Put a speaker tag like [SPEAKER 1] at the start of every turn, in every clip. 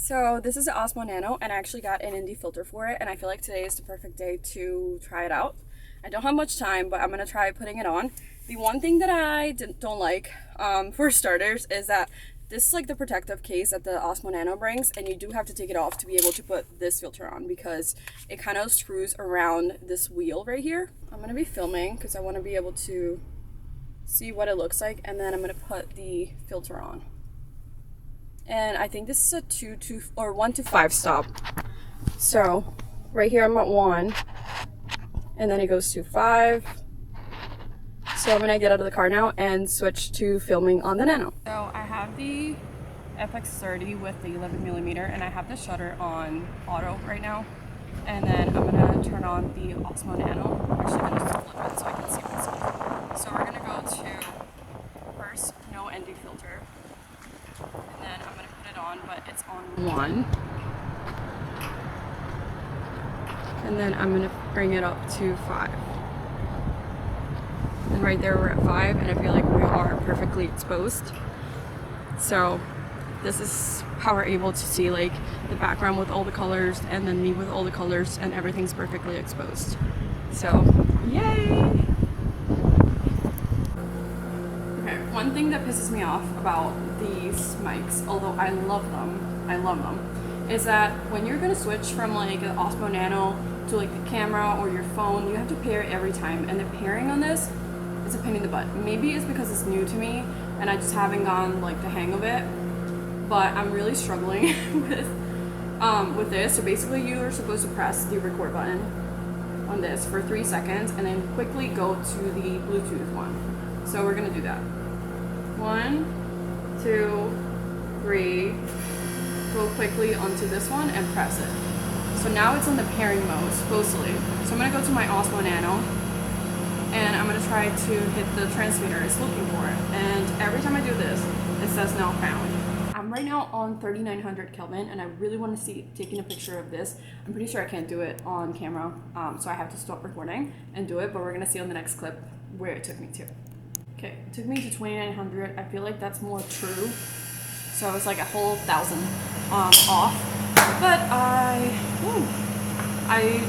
[SPEAKER 1] So this is the Osmo Nano, and I actually got an ND filter for it, and I feel like today is the perfect day to try it out. I don't have much time, but I'm going to try putting it on. The one thing that I don't like, for starters, is that this is like the protective case that the Osmo Nano brings, and you do have to take it off to be able to put this filter on because it kind of screws around this wheel right here. I'm going to be filming because I want to be able to see what it looks like, and then I'm going to put the filter on. And I think this is a 1 to 5 stop. So right here I'm at 1, and then it goes to 5. So I'm gonna get out of the car now and switch to filming on the Nano. So I have the FX30 with the 11mm, and I have the shutter on auto right now. And then I'm gonna turn on the Osmo Nano. I'm actually gonna just flip it so I can see myself. So we're gonna go to first no ND filter. And then I'm going to put it on, but it's on 1. And then I'm going to bring it up to 5. And right there we're at 5, and I feel like we are perfectly exposed. So this is how we're able to see like the background with all the colors, and then me with all the colors, and everything's perfectly exposed. So yay! One thing that pisses me off about these mics, although I love them, is that when you're gonna switch from like an Osmo Nano to like the camera or your phone, you have to pair it every time, and the pairing on this is a pain in the butt. Maybe it's because it's new to me and I just haven't gotten like the hang of it, but I'm really struggling with this. So basically you are supposed to press the record button on this for 3 seconds and then quickly go to the Bluetooth one. So we're gonna do that. 1, 2, 3, go quickly onto this one and press it. So now it's in the pairing mode, supposedly. So I'm gonna go to my Osmo Nano, and I'm gonna try to hit the transmitter. It's looking for it, and every time I do this, it says now found. I'm right now on 3900 Kelvin, and I really want to see taking a picture of this. I'm pretty sure I can't do it on camera, so I have to stop recording and do it, but we're gonna see on the next clip where it took me to. Okay, it took me to 2900. I feel like that's more true. So I was like a whole 1,000 off. But I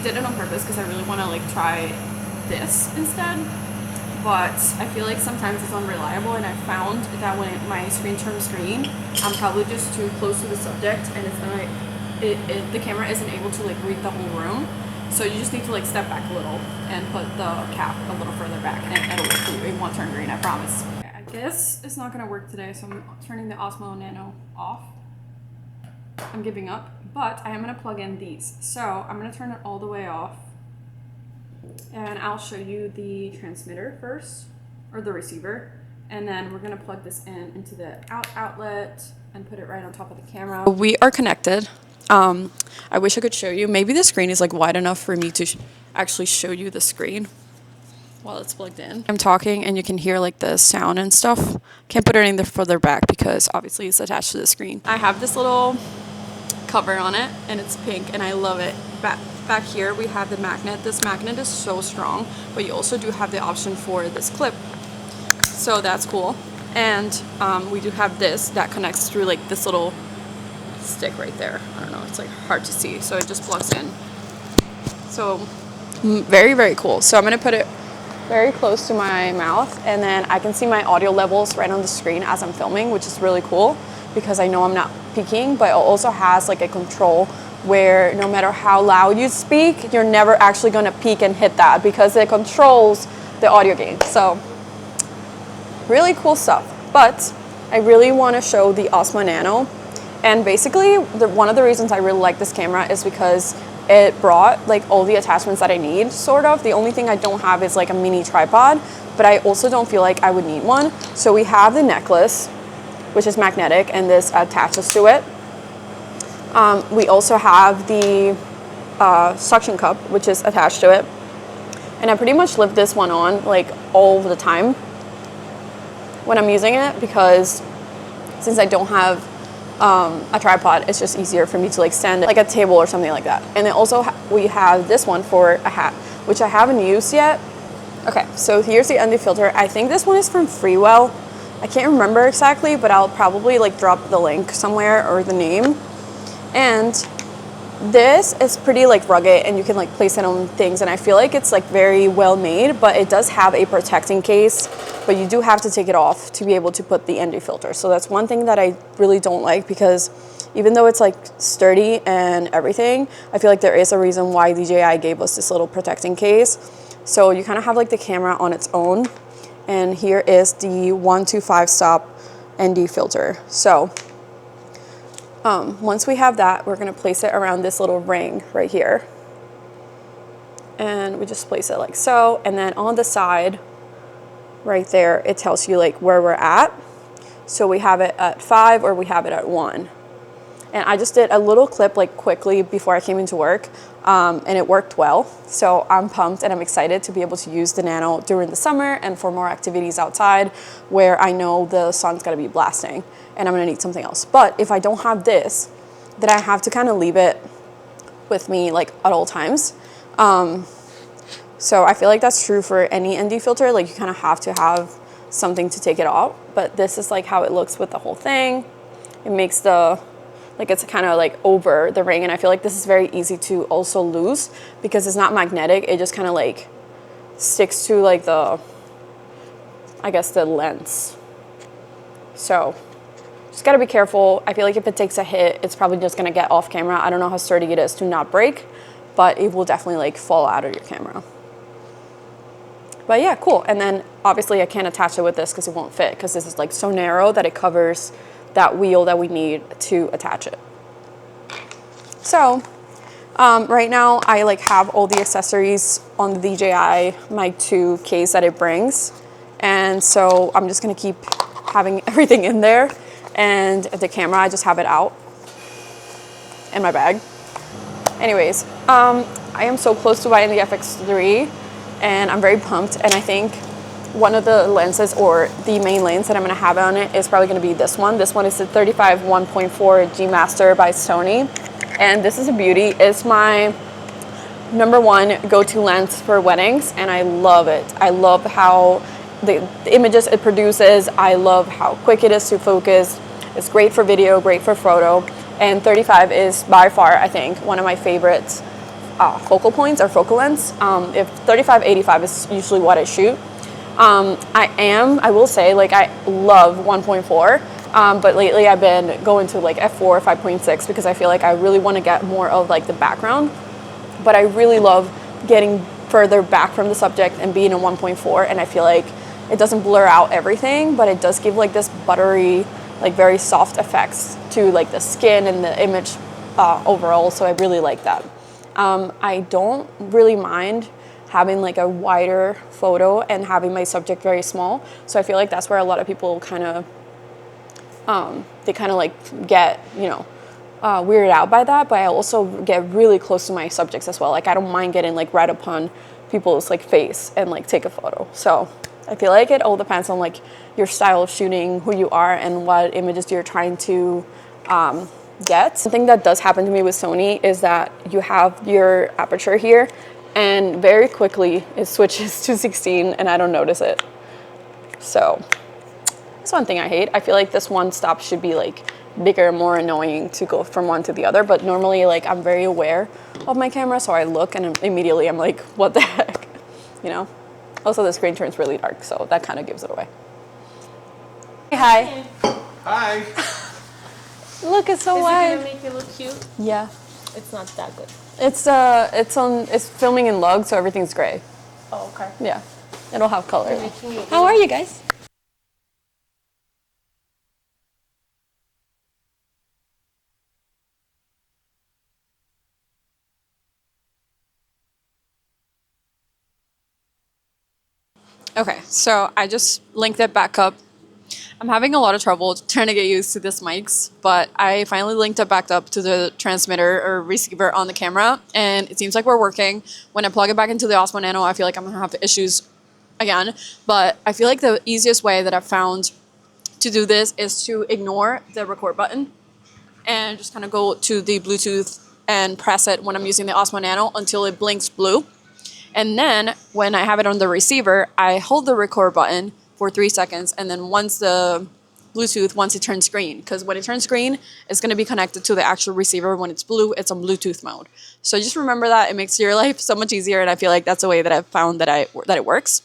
[SPEAKER 1] did it on purpose because I really want to like try this instead. But I feel like sometimes it's unreliable, and I found that when my screen turns green, I'm probably just too close to the subject, and it's not, the camera isn't able to like read the whole room. So you just need to like step back a little and put the cap a little further back, and it'll work for you. It won't turn green, I promise. Okay, I guess it's not gonna work today, so I'm turning the Osmo Nano off. I'm giving up, but I am gonna plug in these. So I'm gonna turn it all the way off, and I'll show you the transmitter first, or the receiver, and then we're gonna plug this into the outlet and put it right on top of the camera. We are connected. I wish I could show you. Maybe the screen is like wide enough for me to actually show you the screen while it's plugged in. I'm talking and you can hear like the sound and stuff. Can't put it any further back because obviously it's attached to the screen. I have this little cover on it, and it's pink, and I love it. Back here we have the magnet. This magnet is so strong, but you also do have the option for this clip. So that's cool. And we do have this that connects through like this little stick right there. I don't know, it's like hard to see, so it just plugs in. So very, very cool. So I'm gonna put it very close to my mouth, and then I can see my audio levels right on the screen as I'm filming, which is really cool because I know I'm not peaking, but it also has like a control where no matter how loud you speak, you're never actually gonna peak and hit that because it controls the audio gain. So really cool stuff. But I really want to show the Osmo Nano. And basically, one of the reasons I really like this camera is because it brought like all the attachments that I need, sort of. The only thing I don't have is like a mini tripod, but I also don't feel like I would need one. So we have the necklace, which is magnetic, and this attaches to it. We also have the suction cup, which is attached to it. And I pretty much leave this one on like all the time when I'm using it, because since I don't have a tripod, it's just easier for me to like stand it like a table or something like that. And then also we have this one for a hat, which I haven't used yet. Okay, so here's the ND filter. I think this one is from Freewell. I can't remember exactly, but I'll probably like drop the link somewhere or the name. And this is pretty like rugged, and you can like place it on things, and I feel like it's like very well made, but it does have a protecting case, but you do have to take it off to be able to put the ND filter. So that's one thing that I really don't like, because even though it's like sturdy and everything, I feel like there is a reason why DJI gave us this little protecting case. So you kind of have like the camera on its own, and here is the 125 stop ND filter. So once we have that, we're gonna place it around this little ring right here. And we just place it like so. And then on the side, right there, it tells you like where we're at. So we have it at 5 or we have it at 1. And I just did a little clip like quickly before I came into work, and it worked well. So I'm pumped and I'm excited to be able to use the Nano during the summer and for more activities outside where I know the sun's gonna be blasting and I'm gonna need something else. But if I don't have this, then I have to kind of leave it with me like at all times. So I feel like that's true for any ND filter. Like you kind of have to have something to take it off. But this is like how it looks with the whole thing. It makes the, like it's kind of like over the ring, and I feel like this is very easy to also lose because it's not magnetic. It just kind of like sticks to like the, I guess the lens. So just gotta be careful. I feel like if it takes a hit, it's probably just gonna get off camera. I don't know how sturdy it is to not break, but it will definitely like fall out of your camera. But yeah, cool. And then obviously I can't attach it with this because it won't fit, because this is like so narrow that it covers that wheel that we need to attach it. So right now I like have all the accessories on the DJI Mic 2 case that it brings, and so I'm just gonna keep having everything in there, and the camera I just have it out in my bag. Anyways, I am so close to buying the FX3 and I'm very pumped, and I think one of the lenses, or the main lens that I'm gonna have on it, is probably gonna be this one. This one is the 35 1.4 G Master by Sony. And this is a beauty. It's my #1 go-to lens for weddings, and I love it. I love how the images it produces. I love how quick it is to focus. It's great for video, great for photo. And 35 is by far, I think, one of my favorites focal points or focal lengths. If 35-85 is usually what I shoot. I will say, like, I love 1.4, but lately I've been going to like F4 5.6 because I feel like I really want to get more of like the background, but I really love getting further back from the subject and being in 1.4, and I feel like it doesn't blur out everything, but it does give like this buttery, like very soft effects to like the skin and the image overall, so I really like that. I don't really mind having like a wider photo and having my subject very small. So I feel like that's where a lot of people kind of, they kind of like get, you know, weirded out by that. But I also get really close to my subjects as well. Like I don't mind getting like right upon people's like face and like take a photo. So I feel like it all depends on like your style of shooting, who you are, and what images you're trying to get. Something that does happen to me with Sony is that you have your aperture here, and very quickly it switches to 16 and I don't notice it. So that's one thing I hate. I feel like this one stop should be like bigger, more annoying to go from one to the other, but normally like I'm very aware of my camera, so I look and immediately I'm like, what the heck, you know? Also the screen turns really dark, so that kind of gives it away. Hey, hi.
[SPEAKER 2] Hi.
[SPEAKER 1] Look, it's so wide.
[SPEAKER 3] Is it gonna make it look cute?
[SPEAKER 1] Yeah.
[SPEAKER 3] It's not that good.
[SPEAKER 1] It's filming in lug, so everything's gray.
[SPEAKER 3] Oh, okay.
[SPEAKER 1] Yeah, it'll have color.
[SPEAKER 3] How are you guys?
[SPEAKER 1] Okay, so I just linked it back up. I'm having a lot of trouble trying to get used to this mics, but I finally linked it back up to the transmitter or receiver on the camera, and it seems like we're working. When I plug it back into the Osmo Nano, I feel like I'm gonna have issues again, but I feel like the easiest way that I've found to do this is to ignore the record button and just kind of go to the Bluetooth and press it when I'm using the Osmo Nano until it blinks blue. And then when I have it on the receiver, I hold the record button for 3 seconds, and then once the Bluetooth once it turns green, because when it turns green, it's going to be connected to the actual receiver. When it's blue, it's on Bluetooth mode. So just remember that. It makes your life so much easier, and I feel like that's a way that I've found that it works.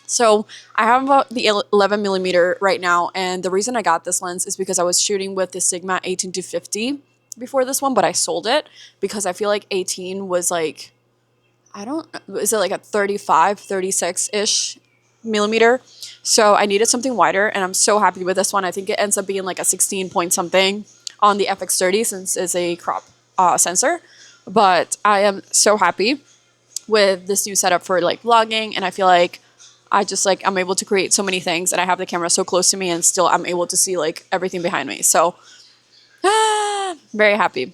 [SPEAKER 1] So I have about the 11 millimeter right now, and the reason I got this lens is because I was shooting with the Sigma 18-50 before this one, but I sold it because I feel like 18 was like, is it like a 35, 36-ish millimeter? So I needed something wider, and I'm so happy with this one. I think it ends up being like a 16 point something on the FX30 since it's a crop sensor. But I am so happy with this new setup for like vlogging, and I feel like I'm able to create so many things, and I have the camera so close to me, and still I'm able to see like everything behind me. So very happy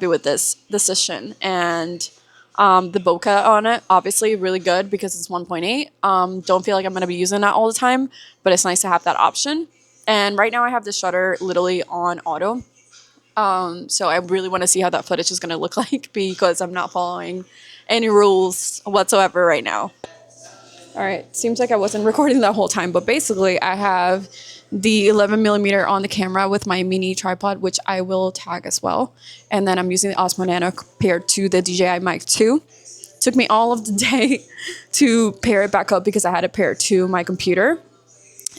[SPEAKER 1] with this decision. And the bokeh on it, obviously really good because it's 1.8. Don't feel like I'm going to be using that all the time, but it's nice to have that option. And right now I have the shutter literally on auto. So I really want to see how that footage is going to look like because I'm not following any rules whatsoever right now. All right, seems like I wasn't recording that whole time, but basically I have the 11 millimeter on the camera with my mini tripod, which I will tag as well. And then I'm using the Osmo Nano paired to the DJI Mic 2. Took me all of the day to pair it back up because I had it paired to my computer.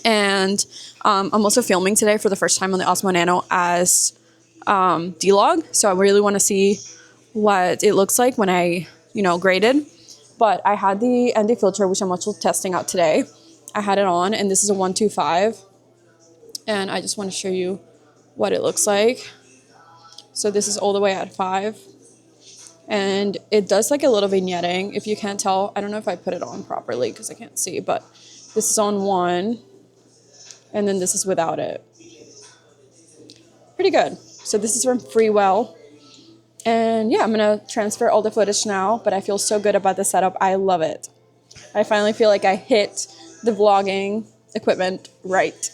[SPEAKER 1] And I'm also filming today for the first time on the Osmo Nano as D-Log. So I really want to see what it looks like when I, graded. But I had the ND filter, which I'm also testing out today. I had it on, and this is a 125. And I just want to show you what it looks like. So this is all the way at 5. And it does like a little vignetting. If you can't tell, I don't know if I put it on properly because I can't see, but this is on 1. And then this is without it. Pretty good. So this is from Freewell. And yeah, I'm going to transfer all the footage now, but I feel so good about the setup. I love it. I finally feel like I hit the vlogging equipment right.